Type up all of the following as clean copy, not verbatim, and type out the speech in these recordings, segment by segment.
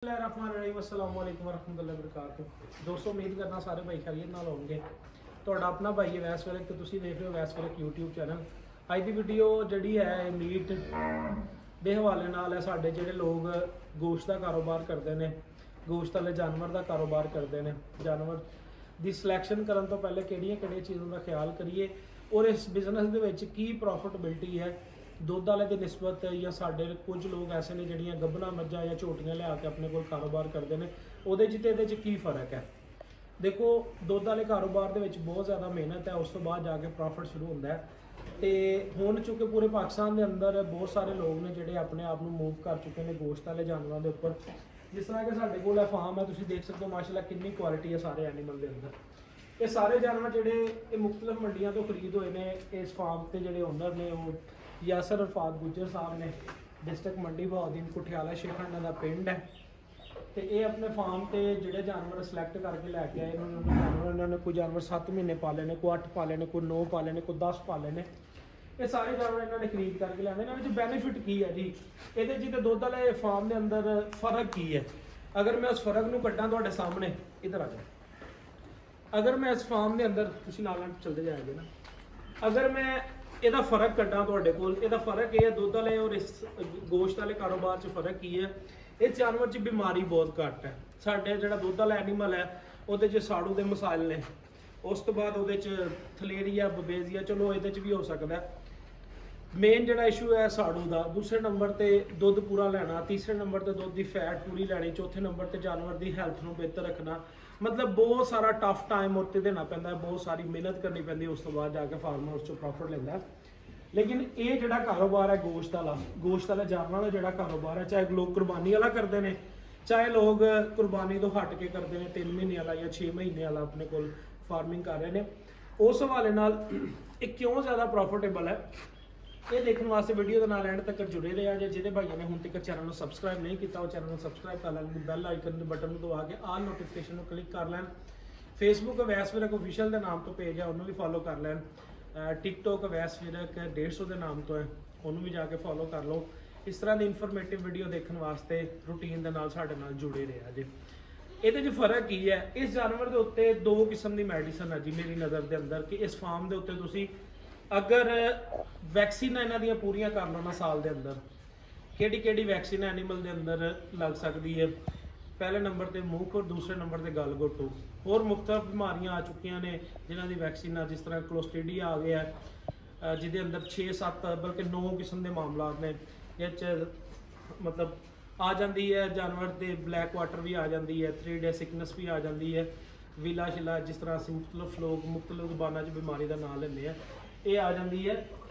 अस्सलाम वालेकुम वरहमतुल्लाहि वबरकातुहू। दोस्तों उम्मीद करना सारे भाई खैरियत नाल होंगे। ਤੁਹਾਡਾ अपना भाई है वैस विलक, तो ਤੁਸੀਂ देख रहे हो वैस विलक यूट्यूब चैनल। ਅੱਜ ਦੀ ਵੀਡੀਓ ਜਿਹੜੀ ਹੈ ਮੀਟ ਦੇ ਹਵਾਲੇ ਨਾਲ ਹੈ। ਸਾਡੇ ਜਿਹੜੇ ਲੋਕ ਗੋਸ਼ਤ ਦਾ ਕਾਰੋਬਾਰ ਕਰਦੇ ਨੇ, ਗੋਸ਼ਤ ਵਾਲੇ ਜਾਨਵਰ ਦਾ ਕਾਰੋਬਾਰ ਕਰਦੇ ਨੇ, ਜਾਨਵਰ ਦੀ ਸਿਲੈਕਸ਼ਨ ਕਰਨ ਤੋਂ ਪਹਿਲੇ ਕਿਹੜੀਆਂ ਚੀਜ਼ਾਂ ਦਾ ਖਿਆਲ ਕਰੀਏ ਔਰ ਇਸ ਬਿਜ਼ਨਸ ਦੇ ਵਿੱਚ ਕੀ ਪ੍ਰੋਫਿਟੇਬਿਲਟੀ ਹੈ ਦੁੱਧ ਵਾਲੇ ਦੀ ਨਿਸਬਤ। ਜਾਂ ਸਾਡੇ ਕੁਝ ਲੋਕ ਐਸੇ ਨੇ ਜਿਹੜੀਆਂ ਗੱਭਣਾ ਮੱਝਾਂ ਜਾਂ ਝੋਟੀਆਂ ਲਿਆ ਕੇ ਆਪਣੇ ਕੋਲ ਕਾਰੋਬਾਰ ਕਰਦੇ ਨੇ, ਉਹਦੇ 'ਚ ਤੇ ਇਹਦੇ 'ਚ ਕੀ ਫ਼ਰਕ ਹੈ। ਦੇਖੋ ਦੁੱਧ ਵਾਲੇ ਕਾਰੋਬਾਰ ਦੇ ਵਿੱਚ ਬਹੁਤ ਜ਼ਿਆਦਾ ਮਿਹਨਤ ਹੈ, ਉਸ ਤੋਂ ਬਾਅਦ ਜਾ ਕੇ ਪ੍ਰੋਫਿਟ ਸ਼ੁਰੂ ਹੁੰਦਾ ਹੈ। ਤੇ ਹੁਣ ਚੁੱਕੇ ਪੂਰੇ ਪਾਕਿਸਤਾਨ ਦੇ ਅੰਦਰ ਬਹੁਤ ਸਾਰੇ ਲੋਕ ਨੇ ਜਿਹੜੇ ਆਪਣੇ ਆਪ ਨੂੰ ਮੂਵ ਕਰ ਚੁੱਕੇ ਨੇ ਗੋਸ਼ਤ ਵਾਲੇ ਜਾਨਵਰਾਂ ਦੇ ਉੱਪਰ। ਜਿਸ ਤਰ੍ਹਾਂ ਕਿ ਸਾਡੇ ਕੋਲ ਫਾਰਮ ਹੈ, ਤੁਸੀਂ ਦੇਖ ਸਕਦੇ ਹੋ ਮਾਸ਼ਾਅੱਲਾ ਕਿੰਨੀ ਕੁਆਲਿਟੀ ਹੈ ਸਾਰੇ ਐਨੀਮਲ ਦੇ ਅੰਦਰ। ਇਹ ਸਾਰੇ ਜਾਨਵਰ ਜਿਹੜੇ ਇਹ ਮੁਖਤਲਿਫ ਮੰਡੀਆਂ ਤੋਂ ਖਰੀਦ ਹੋਏ ਨੇ। ਇਸ ਫਾਰਮ ਤੇ ਜਿਹੜੇ ਓਨਰ ਨੇ ਉਹ ਯਾਸਰ ਅਰਫਾਤ ਗੁੱਜਰ ਸਾਹਿਬ ਨੇ। ਡਿਸਟ੍ਰਿਕਟ ਮੰਡੀ ਬਹਾਉਦੀਨ ਕੁਠਿਆਲਾ ਸ਼ੇਖਾਨਾ ਦਾ ਪਿੰਡ ਹੈ। ਤੇ ਇਹ ਆਪਣੇ ਫਾਰਮ ਤੇ ਜਿਹੜੇ ਜਾਨਵਰ ਸਿਲੈਕਟ ਕਰਕੇ ਲੈ ਕੇ ਆਏ ਇਹਨਾਂ ਨੇ ਕੋਈ ਜਾਨਵਰ 7 ਮਹੀਨੇ ਪਾਲੇ ਨੇ, ਕੋਈ 8 ਪਾਲੇ ਨੇ, ਕੋਈ 9 ਪਾਲੇ ਨੇ, ਕੋਈ 10 ਪਾਲੇ ਨੇ। ਇਹ ਸਾਰੇ ਜਾਨਵਰ ਇਹਨਾਂ ਨੇ ਖਰੀਦ ਕਰਕੇ ਲਿਆਂਦੇ। ਇਹਨਾਂ ਵਿੱਚ ਬੈਨੀਫਿਟ ਕੀ ਹੈ ਜੀ, ਇਹਦੇ 'ਚ ਤੇ ਦੁੱਧ ਵਾਲੇ ਫਾਰਮ ਦੇ ਅੰਦਰ ਫਰਕ ਕੀ ਹੈ। ਅਗਰ ਮੈਂ ਉਸ ਫਰਕ ਨੂੰ ਕੱਢਾਂ ਤੁਹਾਡੇ ਸਾਹਮਣੇ, ਇੱਧਰ ਆ ਜਾਓ। ਅਗਰ ਮੈਂ ਇਸ ਫਾਰਮ ਦੇ ਅੰਦਰ, ਤੁਸੀਂ ਨਾਲ ਚੱਲਦੇ ਜਾਓਗੇ ਨਾ, ਅਗਰ ਮੈਂ ਇਹਦਾ ਫਰਕ ਕੱਢਾਂ ਤੁਹਾਡੇ ਕੋਲ, ਇਹਦਾ ਫਰਕ ਇਹ ਹੈ ਦੁੱਧ ਵਾਲੇ ਔਰ ਇਸ ਗੋਸ਼ਤ ਵਾਲੇ ਕਾਰੋਬਾਰ 'ਚ ਫਰਕ ਕੀ ਹੈ। ਇਸ ਜਾਨਵਰ 'ਚ ਬਿਮਾਰੀ ਬਹੁਤ ਘੱਟ ਹੈ। ਸਾਡੇ ਜਿਹੜਾ ਦੁੱਧ ਵਾਲਾ ਐਨੀਮਲ ਹੈ ਉਹਦੇ 'ਚ ਸਾੜੂ ਦੇ ਮਸਾਇਲ ਨੇ, ਉਸ ਤੋਂ ਬਾਅਦ ਉਹਦੇ 'ਚ ਥਲੇਰੀਆ ਬਬੇਜ਼ੀਆ, ਚਲੋ ਇਹਦੇ 'ਚ ਵੀ ਹੋ ਸਕਦਾ। ਮੇਨ ਜਿਹੜਾ ਇਸ਼ੂ ਹੈ ਸਾੜੂ ਦਾ। ਦੂਸਰੇ ਨੰਬਰ ਤੇ ਦੁੱਧ ਪੂਰਾ ਲੈਣਾ, ਤੀਸਰੇ ਨੰਬਰ ਤੇ ਦੁੱਧ ਦੀ ਫੈਟ ਪੂਰੀ ਲੈਣੀ, ਚੌਥੇ ਨੰਬਰ ਤੇ ਜਾਨਵਰ ਦੀ ਹੈਲਥ ਨੂੰ ਬਿਹਤਰ ਰੱਖਣਾ। ਮਤਲਬ ਬਹੁਤ ਸਾਰਾ ਟਫ ਟਾਈਮ ਉੱਤੇ ਦੇਣਾ ਪੈਂਦਾ, ਬਹੁਤ ਸਾਰੀ ਮਿਹਨਤ ਕਰਨੀ ਪੈਂਦੀ, ਉਸ ਤੋਂ ਬਾਅਦ ਜਾ ਕੇ ਫਾਰਮਰ ਉਸ 'ਚੋਂ ਪ੍ਰੋਫਿਟ ਲੈਂਦਾ। ਲੇਕਿਨ ਇਹ ਜਿਹੜਾ ਕਾਰੋਬਾਰ ਹੈ ਗੋਸ਼ਤ ਵਾਲਾ ਜਾਨਵਰਾਂ ਦਾ ਜਿਹੜਾ ਕਾਰੋਬਾਰ ਹੈ, ਚਾਹੇ ਲੋਕ ਕੁਰਬਾਨੀ ਵਾਲਾ ਕਰਦੇ ਨੇ, ਚਾਹੇ ਲੋਕ ਕੁਰਬਾਨੀ ਤੋਂ ਹਟ ਕੇ ਕਰਦੇ ਨੇ, 3 ਮਹੀਨੇ ਵਾਲਾ ਜਾਂ 6 ਮਹੀਨੇ ਵਾਲਾ ਆਪਣੇ ਕੋਲ ਫਾਰਮਿੰਗ ਕਰ ਰਹੇ ਨੇ, ਉਸ ਹਵਾਲੇ ਨਾਲ ਇਹ ਕਿਉਂ ਜ਼ਿਆਦਾ ਪ੍ਰੋਫਿਟੇਬਲ ਹੈ। ਇਹ ਦੇਖਣ ਵਾਸਤੇ ਵੀਡੀਓ ਦੇ ਨਾਲ ਐਂਡ ਤੱਕ ਜੁੜੇ ਰਿਹਾ ਜੇ। ਜਿਹਦੇ ਭਾਈਆਂ ਨੇ ਹੁਣ ਤੱਕ ਚੈਨਲ ਨੂੰ ਸਬਸਕ੍ਰਾਈਬ ਨਹੀਂ ਕੀਤਾ ਉਹ ਚੈਨਲ ਨੂੰ ਸਬਸਕ੍ਰਾਈਬ ਕਰ ਲੈਣ, ਬੈਲ ਆਈਕਨ ਦੇ ਬਟਨ ਨੂੰ ਦਬਾ ਕੇ ਆਲ ਨੋਟੀਫਿਕੇਸ਼ਨ ਨੂੰ ਕਲਿੱਕ ਕਰ ਲੈਣ। ਫੇਸਬੁੱਕ ਵੈਸ ਵਿਲਕ ਆਫੀਸ਼ੀਅਲ ਦੇ ਨਾਮ ਤੋਂ ਪੇਜ ਹੈ, ਉਹਨੂੰ ਵੀ ਫੋਲੋ ਕਰ ਲੈਣ। ਟਿਕਟੋਕ ਵੈਸ ਵਿਲਕ 150 ਦੇ ਨਾਮ ਤੋਂ ਹੈ, ਉਹਨੂੰ ਵੀ ਜਾ ਕੇ ਫੋਲੋ ਕਰ ਲਓ। ਇਸ ਤਰ੍ਹਾਂ ਦੀ ਇਨਫੋਰਮੇਟਿਵ ਵੀਡੀਓ ਦੇਖਣ ਵਾਸਤੇ ਰੂਟੀਨ ਦੇ ਨਾਲ ਸਾਡੇ ਨਾਲ ਜੁੜੇ ਰਿਹਾ ਜੇ। ਇਹਦੇ 'ਚ ਫਰਕ ਕੀ ਹੈ, ਇਸ ਜਾਨਵਰ ਦੇ ਉੱਤੇ 2 ਕਿਸਮ ਦੀ ਮੈਡੀਸਨ ਹੈ ਜੀ ਮੇਰੀ ਨਜ਼ਰ ਦੇ ਅੰਦਰ। ਕਿ ਇਸ ਫਾਰਮ ਦੇ ਉੱਤੇ ਤੁਸੀਂ ਅਗਰ ਵੈਕਸੀਨ ਇਹਨਾਂ ਦੀਆਂ ਪੂਰੀਆਂ ਕਰ ਲਓ ਨਾ ਸਾਲ ਦੇ ਅੰਦਰ, ਕਿਹੜੀ ਵੈਕਸੀਨ ਐਨੀਮਲ ਦੇ ਅੰਦਰ ਲੱਗ ਸਕਦੀ ਹੈ। ਪਹਿਲੇ ਨੰਬਰ ਤੇ ਮੂੰਹ ਔਰ ਦੂਸਰੇ ਨੰਬਰ ਤੇ ਗਲ ਘੋਟੂ। ਹੋਰ ਮੁਖਤਲਿਫ ਬਿਮਾਰੀਆਂ ਆ ਚੁੱਕੀਆਂ ਨੇ ਜਿਨ੍ਹਾਂ ਦੀ ਵੈਕਸੀਨ ਆ, ਜਿਸ ਤਰ੍ਹਾਂ ਕਲੋਸਟ੍ਰੀਡੀਆ ਆ ਗਿਆ, ਜਿਹਦੇ ਅੰਦਰ 6-7 ਬਲਕਿ 9 ਕਿਸਮ ਦੇ ਮਾਮਲਾਤ ਨੇ। ਇਹ 'ਚ ਮਤਲਬ ਆ ਜਾਂਦੀ ਹੈ ਜਾਨਵਰ ਦੇ ਬਲੈਕ ਵਾਟਰ ਵੀ ਆ ਜਾਂਦੀ ਹੈ, 3 ਡੇ ਸਿਕਨੈਸ ਵੀ ਆ ਜਾਂਦੀ ਹੈ, ਵਿਲਾ ਸ਼ਿਲਾ, ਜਿਸ ਤਰ੍ਹਾਂ ਅਸੀਂ ਮੁਖਤਲਿਫ ਲੋਕ ਮੁਖਤਲਿਫ ਜ਼ੁਬਾਨਾਂ 'ਚ ਬਿਮਾਰੀ ਦਾ ਨਾਂ ਲੈਂਦੇ ਆ, ਇਹ ਆ ਜਾਂਦੀ ਹੈ।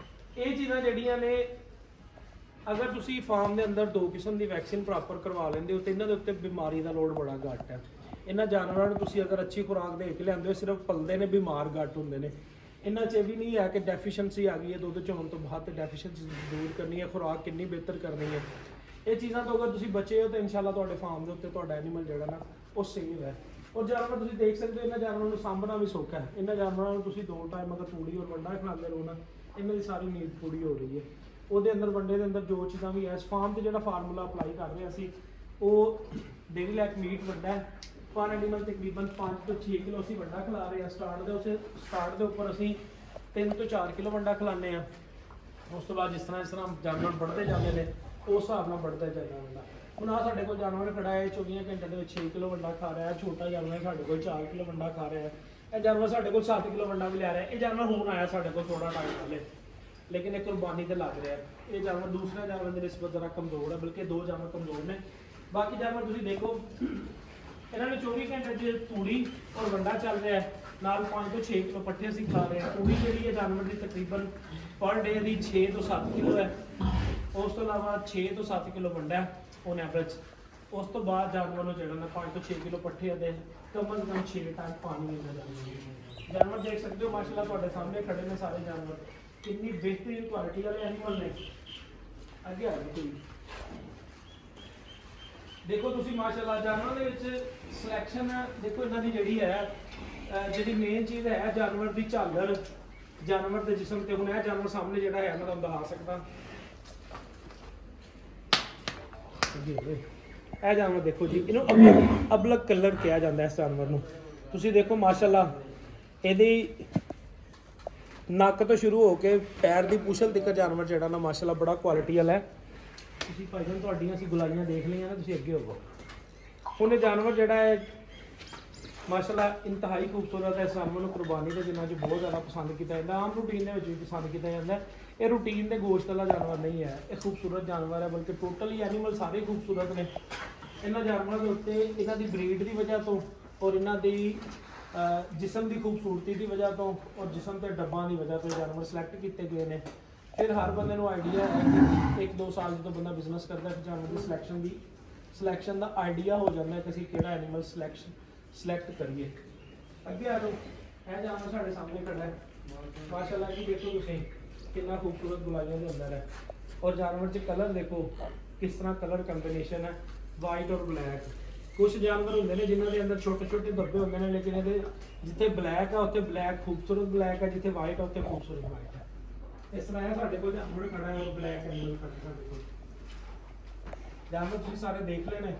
ਇਹ ਚੀਜ਼ਾਂ ਜਿਹੜੀਆਂ ਨੇ ਅਗਰ ਤੁਸੀਂ ਫਾਰਮ ਦੇ ਅੰਦਰ 2 ਕਿਸਮ ਦੀ ਵੈਕਸੀਨ ਪ੍ਰੋਪਰ ਕਰਵਾ ਲੈਂਦੇ ਹੋ ਤੇ ਇਹਨਾਂ ਦੇ ਉੱਤੇ ਬਿਮਾਰੀ ਦਾ ਲੋਡ ਬੜਾ ਘੱਟ ਹੈ। ਇਹਨਾਂ ਜਾਨਵਰਾਂ ਨੂੰ ਤੁਸੀਂ ਅਗਰ ਅੱਛੀ ਖੁਰਾਕ ਦੇ ਕੇ ਲਿਆਂਦੇ ਹੋ, ਸਿਰਫ ਪਲਦੇ ਨੇ, ਬਿਮਾਰ ਘੱਟ ਹੁੰਦੇ ਨੇ। ਇਹਨਾਂ 'ਚ ਇਹ ਵੀ ਨਹੀਂ ਹੈ ਕਿ ਡੈਫੀਸ਼ੀਐਂਸੀ ਆ ਗਈ ਹੈ ਦੁੱਧ ਚੋਣ ਤੋਂ ਬਾਅਦ, ਤੇ ਡੈਫੀਸ਼ੀਐਂਸੀ ਦੂਰ ਕਰਨੀ ਹੈ, ਖੁਰਾਕ ਕਿੰਨੀ ਬਿਹਤਰ ਕਰਨੀ ਹੈ। ਇਹ ਚੀਜ਼ਾਂ ਤੋਂ ਅਗਰ ਤੁਸੀਂ ਬਚੇ ਹੋ ਤਾਂ ਇਨਸ਼ਾਅੱਲਾ ਤੁਹਾਡੇ ਫਾਰਮ ਦੇ ਉੱਤੇ ਤੁਹਾਡਾ ਐਨੀਮਲ ਜਿਹੜਾ ਨਾ ਉਹ ਸੇਵ ਹੈ। ਔਰ ਜਾਨਵਰ ਤੁਸੀਂ ਦੇਖ ਸਕਦੇ ਹੋ, ਇਹਨਾਂ ਜਾਨਵਰਾਂ ਨੂੰ ਸਾਂਭਣਾ ਵੀ ਸੌਖਾ ਹੈ। ਇਹਨਾਂ ਜਾਨਵਰਾਂ ਨੂੰ ਤੁਸੀਂ 2 ਟਾਈਮ ਅਗਰ ਤੂੜੀ ਔਰ ਵੰਡਾ ਖਿਲਾਉਂਦੇ ਰਹੋ ਨਾ, ਇਹਨਾਂ ਦੀ ਸਾਰੀ ਨੀਂਦ ਪੂਰੀ ਹੋ ਰਹੀ ਹੈ। ਉਹਦੇ ਅੰਦਰ ਵੰਡੇ ਦੇ ਅੰਦਰ ਜੋ ਚੀਜ਼ਾਂ ਵੀ ਹੈ, ਇਸ ਫਾਰਮ ਤੇ ਜਿਹੜਾ ਫਾਰਮੂਲਾ ਅਪਲਾਈ ਕਰ ਰਹੇ ਅਸੀਂ, ਉਹ ਡੇਰੀ ਲੈਕ ਮੀਟ ਵੱਡਾ ਹੈ। ਪਰ ਐਨੀਮਲ ਤਕਰੀਬਨ 5 ਤੋਂ 6 ਕਿਲੋ ਅਸੀਂ ਵੱਡਾ ਖਿਲਾ ਰਹੇ ਹਾਂ। ਸਟਾਰਟ ਦੇ ਉੱਪਰ ਅਸੀਂ 3 ਤੋਂ 4 ਕਿਲੋ ਵੱਡਾ ਖਿਲਾਉਂਦੇ ਹਾਂ। ਉਸ ਤੋਂ ਬਾਅਦ ਜਿਸ ਤਰ੍ਹਾਂ ਜਾਨਵਰ ਵੱਧਦੇ ਜਾਂਦੇ ਨੇ ਉਸ ਹਿਸਾਬ ਨਾਲ ਵੱਧਦਾ ਜਾਂਦਾ ਵੱਡਾ। ਹੁਣ ਆਹ ਸਾਡੇ ਕੋਲ ਜਾਨਵਰ ਖੜਾ ਹੈ 24 ਘੰਟੇ ਦੇ ਵਿੱਚ 6 ਕਿਲੋ ਵੱਡਾ ਖਾ ਰਿਹਾ ਹੈ। ਛੋਟਾ ਜਾਨਵਰ ਸਾਡੇ ਕੋਲ 4 ਕਿਲੋ ਵੱਡਾ ਖਾ ਰਿਹਾ ਹੈ। ਇਹ ਜਾਨਵਰ ਸਾਡੇ ਕੋਲ 7 ਕਿਲੋ ਵੱਡਾ ਵੀ ਲੈ ਰਿਹਾ ਹੈ। ਇਹ ਜਾਨਵਰ ਹੁਣ ਆਇਆ ਸਾਡੇ ਕੋਲ ਥੋੜਾ ਟਾਈਮ ਪਹਿਲੇ, ਲੇਕਿਨ ਇਹ ਕੁਰਬਾਨੀ ਤੇ ਲੱਗ ਰਿਹਾ ਹੈ। ਇਹ ਜਾਨਵਰ ਦੂਸਰੇ ਜਾਨਵਰ ਦੀ ਨਿਸਬਤ ਜ਼ਰਾ ਕਮਜ਼ੋਰ ਹੈ, ਬਲਕਿ 2 ਜਾਨਵਰ ਕਮਜ਼ੋਰ ਨੇ। ਬਾਕੀ ਜਾਨਵਰ ਤੁਸੀਂ ਦੇਖੋ, ਇਹਨਾਂ ਨੇ 24 ਘੰਟੇ 'ਚ ਤੂੜੀ ਔਰ ਵੰਡਾ ਚੱਲ ਰਿਹਾ ਹੈ, ਨਾਲ 5 ਤੋਂ 6 ਕਿਲੋ ਪੱਠੇ ਅਸੀਂ ਖਾ ਰਹੇ ਹਾਂ। ਤੂੜੀ ਜਿਹੜੀ ਹੈ ਜਾਨਵਰ ਦੀ ਤਕਰੀਬਨ ਪਰ ਡੇ ਦੀ 6 ਤੋਂ 7 ਕਿਲੋ ਹੈ। ਉਸ ਤੋਂ ਇਲਾਵਾ 6 ਤੋਂ 7 ਕਿਲੋ ਵੰਡਾ ਔਨ ਐਵਰੇਜ। ਉਸ ਤੋਂ ਬਾਅਦ ਜਾਨਵਰ ਨੂੰ ਜਿਹੜਾ ਨਾ 5 ਤੋਂ 6 ਕਿਲੋ ਪੱਠੇ ਦੇ ਕਮ ਅਜ਼ ਕਮ 6 ਟਾਈਮ ਪਾਣੀ ਮਿਲਦਾ ਜਾਂਦਾ। ਜਾਨਵਰ ਦੇਖ ਸਕਦੇ ਹੋ ਮਾਸ਼ਾਅੱਲਾ ਤੁਹਾਡੇ ਸਾਹਮਣੇ ਖੜੇ ਨੇ ਸਾਰੇ ਜਾਨਵਰ, ਕਿੰਨੀ ਬਿਹਤਰੀਨ ਕੁਆਲਿਟੀ ਵਾਲੇ ਐਨੀਮਲ ਨੇ। ਅੱਗੇ ਆ ਜਾਓ ਤੁਸੀਂ ਦੇਖੋ, ਤੁਸੀਂ ਮਾਸ਼ਾਅੱਲਾ ਜਾਨਵਰਾਂ ਦੇ ਵਿੱਚ ਸਿਲੈਕਸ਼ਨ ਦੇਖੋ ਇਹਨਾਂ ਦੀ ਜਿਹੜੀ ਹੈ, ਜਿਹੜੀ ਮੇਨ ਚੀਜ਼ ਹੈ ਜਾਨਵਰ ਦੀ ਝਾਲਰ, ਜਾਨਵਰ ਦੇ ਜਿਸਮ ਤੇ। ਹੁਣ ਇਹ ਜਾਨਵਰ ਸਾਹਮਣੇ ਜਿਹੜਾ ਹੈ ਮੈਂ ਤੁਹਾਨੂੰ ਦਿਖਾ ਸਕਦਾ। ਇਹ ਜਾਨਵਰ ਦੇਖੋ ਜੀ, ਇਹਨੂੰ ਅਬਲਕ ਕਲਰ ਕਿਹਾ ਜਾਂਦਾ ਇਸ ਜਾਨਵਰ ਨੂੰ। ਤੁਸੀਂ ਦੇਖੋ ਮਾਸ਼ਾਅੱਲਾ ਇਹਦੀ ਨੱਕ ਤੋਂ ਸ਼ੁਰੂ ਹੋ ਕੇ ਪੈਰ ਦੀ ਪੁਛਲ ਤੱਕ ਜਾਨਵਰ ਜਿਹੜਾ ਨਾ ਮਾਸ਼ਾਅੱਲਾ ਬੜਾ ਕੁਆਲਿਟੀ ਵਾਲਾ ਹੈ। ਤੁਸੀਂ ਭਾਈਜਾਨ ਤੁਹਾਡੀਆਂ ਅਸੀਂ ਗੁਲਾਈਆਂ ਦੇਖ ਲਈਆਂ ਨਾ, ਤੁਸੀਂ ਅੱਗੇ ਹੋਵੋ। ਹੁਣ ਇਹ ਜਾਨਵਰ ਜਿਹੜਾ ਹੈ ਮਾਸ਼ਾਅੱਲਾ ਇੰਤਹਾਈ ਖੂਬਸੂਰਤ ਹੈ। ਇਸ ਜਾਨਵਰ ਨੂੰ ਕੁਰਬਾਨੀ ਦੇ ਦਿਨਾਂ 'ਚ ਬਹੁਤ ਜ਼ਿਆਦਾ ਪਸੰਦ ਕੀਤਾ ਜਾਂਦਾ, ਆਮ ਰੂਟੀਨ ਦੇ ਵਿੱਚ ਵੀ ਪਸੰਦ ਕੀਤਾ ਜਾਂਦਾ। ਇਹ ਰੂਟੀਨ ਦੇ ਗੋਸ਼ਤ ਵਾਲਾ ਜਾਨਵਰ ਨਹੀਂ ਹੈ, ਇਹ ਖੂਬਸੂਰਤ ਜਾਨਵਰ ਹੈ, ਬਲਕਿ ਟੋਟਲੀ ਐਨੀਮਲ ਸਾਰੇ ਖੂਬਸੂਰਤ ਨੇ। ਇਹਨਾਂ ਜਾਨਵਰਾਂ ਦੇ ਉੱਤੇ ਇਹਨਾਂ ਦੀ ਬਰੀਡ ਦੀ ਵਜ੍ਹਾ ਤੋਂ ਔਰ ਇਹਨਾਂ ਦੀ ਜਿਸਮ ਦੀ ਖੂਬਸੂਰਤੀ ਦੀ ਵਜ੍ਹਾ ਤੋਂ ਔਰ ਜਿਸਮ ਤੇ ਡੱਬਾਂ ਦੀ ਵਜ੍ਹਾ ਤੋਂ ਜਾਨਵਰ ਸਿਲੈਕਟ ਕੀਤੇ ਗਏ ਨੇ। ਫਿਰ ਹਰ ਬੰਦੇ ਨੂੰ ਆਈਡੀਆ ਹੈ ਕਿ 1-2 ਸਾਲ ਜਦੋਂ ਬੰਦਾ ਬਿਜ਼ਨਸ ਕਰਦਾ ਫਿਰ ਜਾਨਵਰ ਦੀ ਸਿਲੈਕਸ਼ਨ ਦਾ ਆਈਡੀਆ ਹੋ ਜਾਂਦਾ ਕਿ ਅਸੀਂ ਕਿਹੜਾ ਐਨੀਮਲ ਸਿਲੈਕਟ ਕਰੀਏ। ਅੱਗੇ ਆ ਜਾਓ, ਇਹ ਜਾਨਵਰ ਸਾਡੇ ਸਾਹਮਣੇ ਖੜਾ ਹੈ ਮਾਸ਼ਾਅੱਲਾ ਜੀ। ਦੇਖੋ ਤੁਸੀਂ ਕਿੰਨਾ ਖੂਬਸੂਰਤ ਗੁਲਾਈਆਂ ਦੇ ਅੰਦਰ ਹੈ ਔਰ ਜਾਨਵਰ 'ਚ ਕਲਰ ਦੇਖੋ ਕਿਸ ਤਰ੍ਹਾਂ ਕਲਰ ਕੰਬੀਨੇਸ਼ਨ ਹੈ, ਵਾਈਟ ਔਰ ਬਲੈਕ। ਕੁਝ ਜਾਨਵਰ ਹੁੰਦੇ ਨੇ ਜਿਨ੍ਹਾਂ ਦੇ ਅੰਦਰ ਛੋਟੇ ਛੋਟੇ ਧੱਬੇ ਹੁੰਦੇ ਨੇ, ਲੇਕਿਨ ਇਹਦੇ ਜਿੱਥੇ ਬਲੈਕ ਆ ਉੱਥੇ ਬਲੈਕ ਖੂਬਸੂਰਤ ਬਲੈਕ ਹੈ, ਜਿੱਥੇ ਵਾਈਟ ਆ ਉੱਥੇ ਖੂਬਸੂਰਤ ਵਾਈਟ ਹੈ। ਇਸ ਤਰ੍ਹਾਂ ਹੈ ਸਾਡੇ ਕੋਲ ਜਾਨਵਰ ਖੜਾ ਹੈ ਔਰ ਬਲੈਕ ਐਨੀਮਲ ਖੜਾ ਸਾਡੇ ਕੋਲ। ਜਾਨਵਰ ਤੁਸੀਂ ਸਾਰੇ ਦੇਖ ਲਏ ਨੇ।